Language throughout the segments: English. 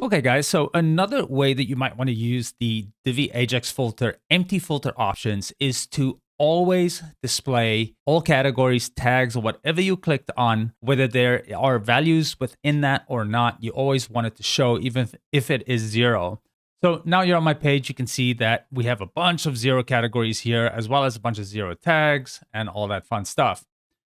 Okay, guys, so another way that you might want to use the Divi Ajax Filter empty filter options is to always display all categories, tags, or whatever you clicked on, whether there are values within that or not. You always want it to show, even if it is 0. So now you're on my page, you can see that we have a bunch of 0 categories here, as well as a bunch of 0 tags and all that fun stuff.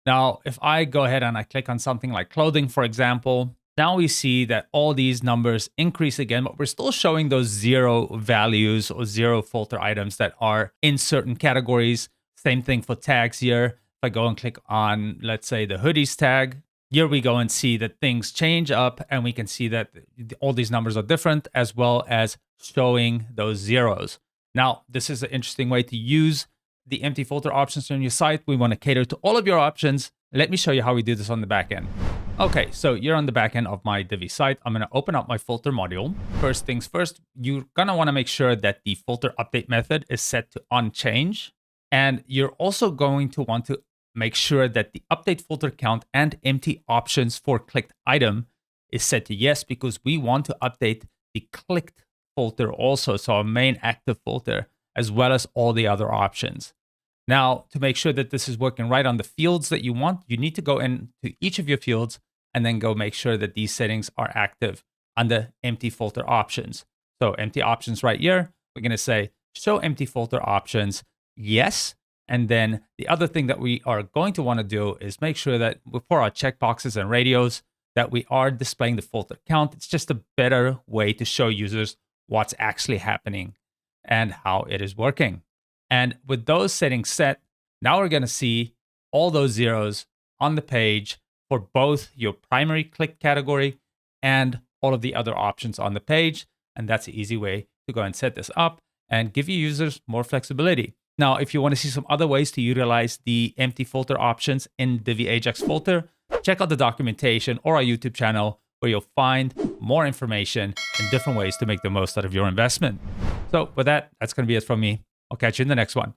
Now, if I go ahead and I click on something like clothing, for example, now we see that all these numbers increase again, but we're still showing those 0 values or 0 filter items that are in certain categories. Same thing for tags here. If I go and click on, let's say, the hoodies tag, here we go and see that things change up, and we can see that all these numbers are different, as well as showing those zeros. Now, this is an interesting way to use the empty filter options on your site. We want to cater to all of your options. Let me show you how we do this on the back end. Okay, so you're on the back end of my Divi site. I'm going to open up my filter module. First things first, you're going to want to make sure that the filter update method is set to on change. And you're also going to want to make sure that the update filter count and empty options for clicked item is set to yes, because we want to update the clicked filter also, so our main active filter, as well as all the other options. Now, to make sure that this is working right on the fields that you want, you need to go into each of your fields and then go make sure that these settings are active under empty filter options. So empty options right here, we're going to say show empty filter options, yes. And then the other thing that we are going to want to do is make sure that for our checkboxes and radios that we are displaying the filter count. It's just a better way to show users what's actually happening and how it is working. And with those settings set, now we're going to see all those zeros on the page for both your primary click category and all of the other options on the page. And that's an easy way to go and set this up and give your users more flexibility. Now, if you want to see some other ways to utilize the empty filter options in Divi Ajax Filter, check out the documentation or our YouTube channel, where you'll find more information and different ways to make the most out of your investment. So with that, that's going to be it from me. I'll catch you in the next one.